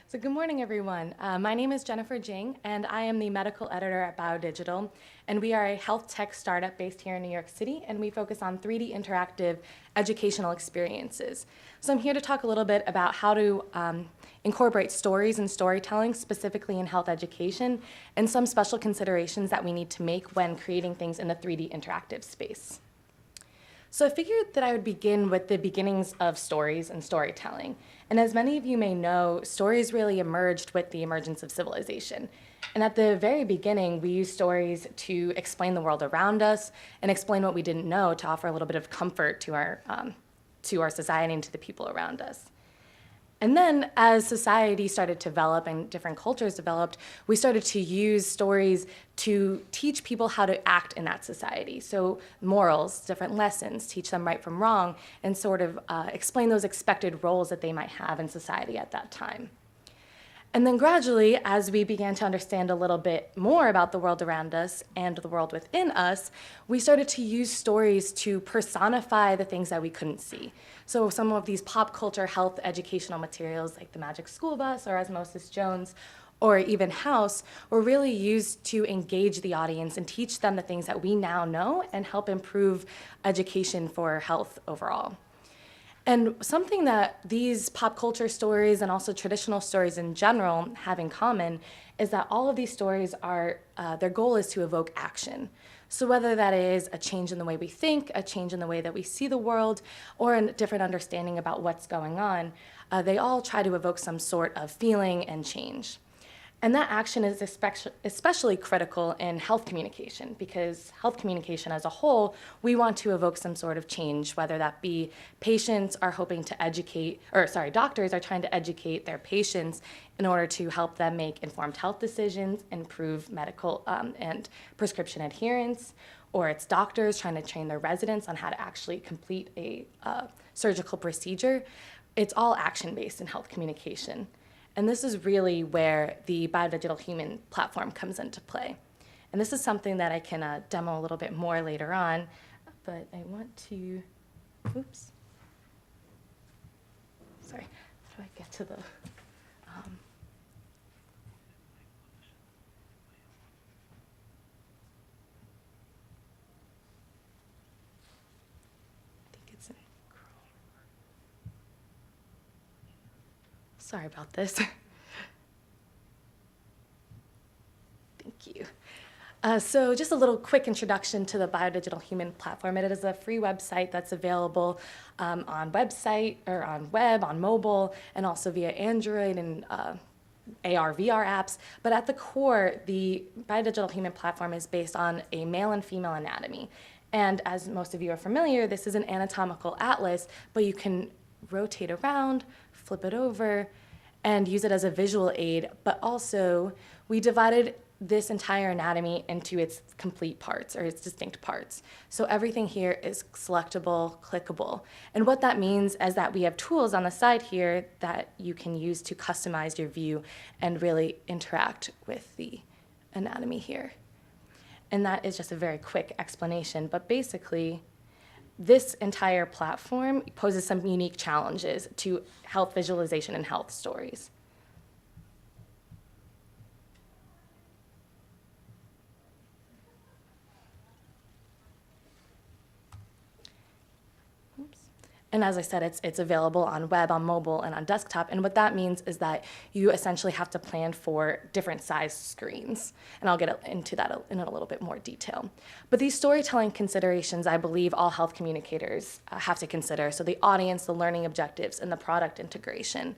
So good morning, everyone. My name is Jennifer Jing, and I am the medical editor at BioDigital. And we are a health tech startup based here in New York City, and we focus on 3D interactive educational experiences. So I'm here to talk a little bit about how to incorporate stories and storytelling, specifically in health education, and some special considerations that we need to make when creating things in the 3D interactive space. So I figured that I would begin with the beginnings of stories and storytelling. And as many of you may know, stories really emerged with the emergence of civilization. And at the very beginning, we used stories to explain the world around us and explain what we didn't know to offer a little bit of comfort to our society and to the people around us. And then as society started to develop and different cultures developed, we started to use stories to teach people how to act in that society. So morals, different lessons, teach them right from wrong, and sort of explain those expected roles that they might have in society at that time. And then gradually, as we began to understand a little bit more about the world around us and the world within us, we started to use stories to personify the things that we couldn't see. So some of these pop culture health educational materials like the Magic School Bus or Osmosis Jones or even House were really used to engage the audience and teach them the things that we now know and help improve education for health overall. And something that these pop culture stories and also traditional stories in general have in common is that all of these stories are, their goal is to evoke action. So whether that is a change in the way we think, a change in the way that we see the world, or a different understanding about what's going on, they all try to evoke some sort of feeling and change. And that action is especially critical in health communication, because health communication as a whole, we want to evoke some sort of change, whether that be patients are hoping to educate, or sorry, doctors are trying to educate their patients in order to help them make informed health decisions, improve medical and prescription adherence, or it's doctors trying to train their residents on how to actually complete a surgical procedure. It's all action-based in health communication. And this is really where the BioDigital Human platform comes into play. And this is something that I can demo a little bit more later on, but I want to, oops. Sorry, how do I get to the, I think it's in Chrome. Sorry about this. Thank you. So just a little quick introduction to the BioDigital Human platform. It is a free website that's available on website or on web, on mobile, and also via Android and AR, VR apps. But at the core, the BioDigital Human platform is based on a male and female anatomy. And as most of you are familiar, this is an anatomical atlas, but you can rotate around, flip it over, and use it as a visual aid. But also, we divided this entire anatomy into its complete parts, or its distinct parts. So everything here is selectable, clickable. And what that means is that we have tools on the side here that you can use to customize your view and really interact with the anatomy here. And that is just a very quick explanation, but basically, this entire platform poses some unique challenges to health visualization and health stories. And as I said, it's available on web, on mobile, and on desktop. And what that means is that you essentially have to plan for different size screens. And I'll get into that in a little bit more detail. But these storytelling considerations, I believe all health communicators have to consider. So the audience, the learning objectives, and the product integration.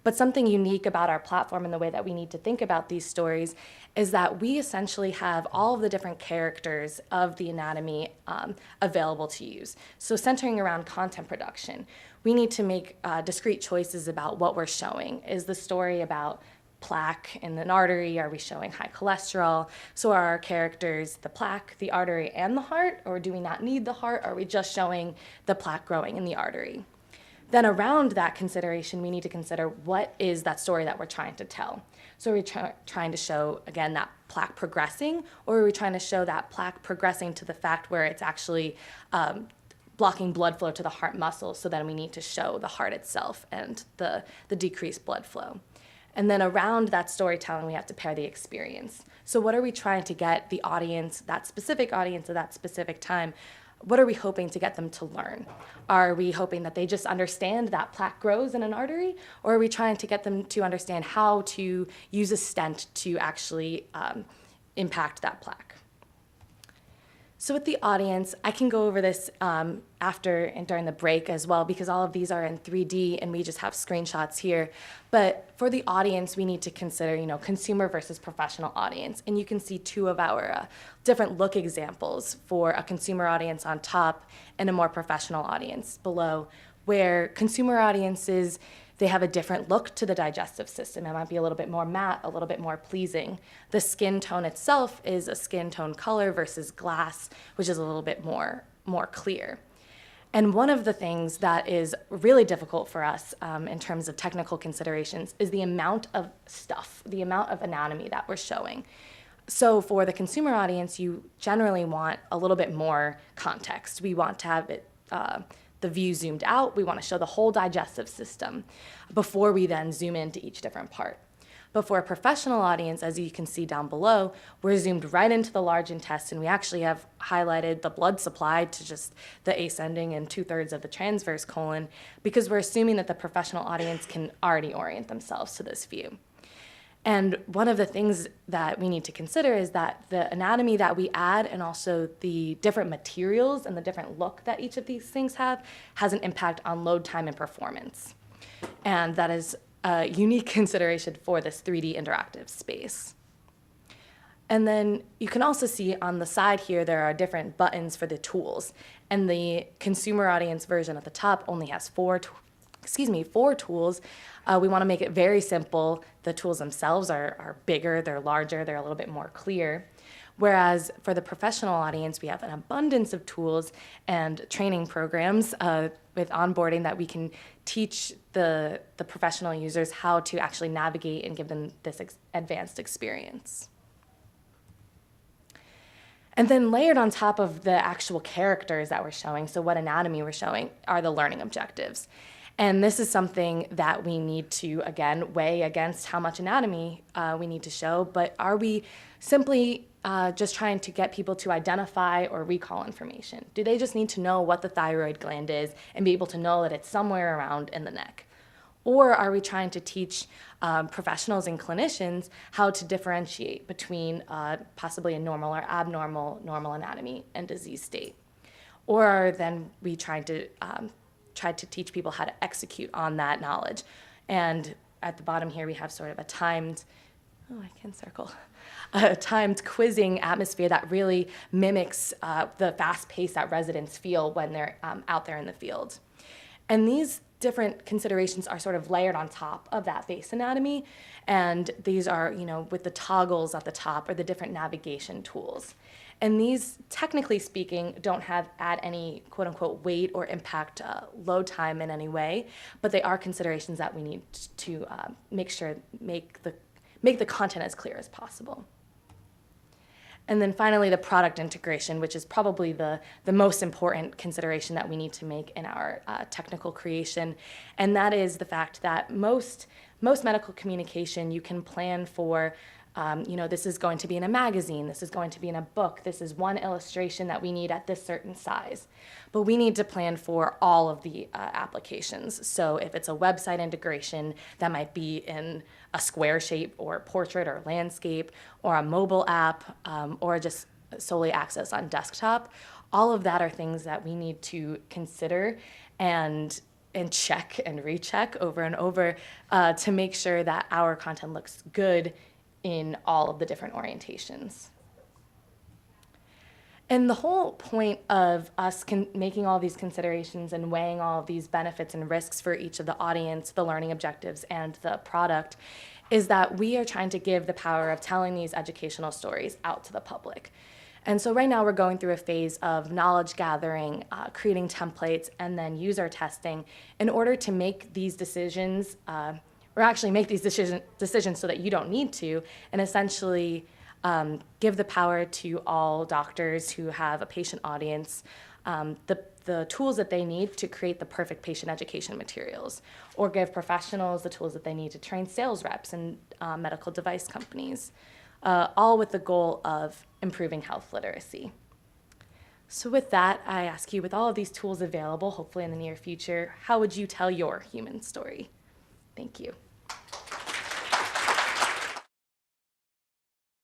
But something unique about our platform and the way that we need to think about these stories is that we essentially have all of the different characters of the anatomy available to use. So centering around content production, we need to make discrete choices about what we're showing. Is the story about plaque in an artery? Are we showing high cholesterol? So are our characters the plaque, the artery, and the heart? Or do we not need the heart? Are we just showing the plaque growing in the artery? Then around that consideration, we need to consider what is that story that we're trying to tell. So are we trying to show, again, that plaque progressing, or are we trying to show that plaque progressing to the fact where it's actually blocking blood flow to the heart muscle, so then we need to show the heart itself and the decreased blood flow. And then around that storytelling, we have to pair the experience. So what are we trying to get the audience, that specific audience at that specific time, what are we hoping to get them to learn? Are we hoping that they just understand that plaque grows in an artery? Or are we trying to get them to understand how to use a stent to actually impact that plaque? So with the audience, I can go over this after and during the break as well, because all of these are in 3D and we just have screenshots here. But for the audience, we need to consider, consumer versus professional audience. And you can see two of our different look examples for a consumer audience on top and a more professional audience below, where consumer audiences, they have a different look to the digestive system. It might be a little bit more matte, a little bit more pleasing. The skin tone itself is a skin tone color versus glass, which is a little bit more clear. And one of the things that is really difficult for us in terms of technical considerations is the amount of stuff, the amount of anatomy that we're showing. So for the consumer audience, you generally want a little bit more context. We want to have it the view zoomed out. We want to show the whole digestive system before we then zoom into each different part. But for a professional audience, as you can see down below, we're zoomed right into the large intestine. We actually have highlighted the blood supply to just the ascending and 2/3 of the transverse colon, because we're assuming that the professional audience can already orient themselves to this view. And one of the things that we need to consider is that the anatomy that we add and also the different materials and the different look that each of these things have has an impact on load time and performance. And that is a unique consideration for this 3D interactive space. And then you can also see on the side here, there are different buttons for the tools. And the consumer audience version at the top only has four tools. We want to make it very simple. The tools themselves are bigger, they're larger, they're a little bit more clear. Whereas for the professional audience, we have an abundance of tools and training programs with onboarding that we can teach the professional users how to actually navigate and give them this advanced experience. And then layered on top of the actual characters that we're showing, so what anatomy we're showing, are the learning objectives. And this is something that we need to, again, weigh against how much anatomy we need to show, but are we simply just trying to get people to identify or recall information? Do they just need to know what the thyroid gland is and be able to know that it's somewhere around in the neck? Or are we trying to teach professionals and clinicians how to differentiate between possibly a normal or abnormal normal anatomy and disease state? Or are then we trying to try to teach people how to execute on that knowledge? And at the bottom here, we have sort of a timed quizzing atmosphere that really mimics the fast pace that residents feel when they're out there in the field. And these different considerations are sort of layered on top of that base anatomy. And these are, with the toggles at the top or the different navigation tools. And these, technically speaking, don't add any quote unquote weight or impact load time in any way, but they are considerations that we need to make the content as clear as possible. And then finally, the product integration, which is probably the most important consideration that we need to make in our technical creation. And that is the fact that most medical communication you can plan for, this is going to be in a magazine, this is going to be in a book, this is one illustration that we need at this certain size. But we need to plan for all of the applications. So if it's a website integration, that might be in a square shape or portrait or landscape or a mobile app or just solely access on desktop. All of that are things that we need to consider and check and recheck over and over to make sure that our content looks good in all of the different orientations. And the whole point of us making all these considerations and weighing all of these benefits and risks for each of the audience, the learning objectives, and the product is that we are trying to give the power of telling these educational stories out to the public. And so right now we're going through a phase of knowledge gathering, creating templates, and then user testing in order to make these decisions, or actually make these decisions so that you don't need to, and essentially give the power to all doctors who have a patient audience, the the tools that they need to create the perfect patient education materials, or give professionals the tools that they need to train sales reps and medical device companies, all with the goal of improving health literacy. So with that, I ask you, with all of these tools available, hopefully in the near future, how would you tell your human story? Thank you.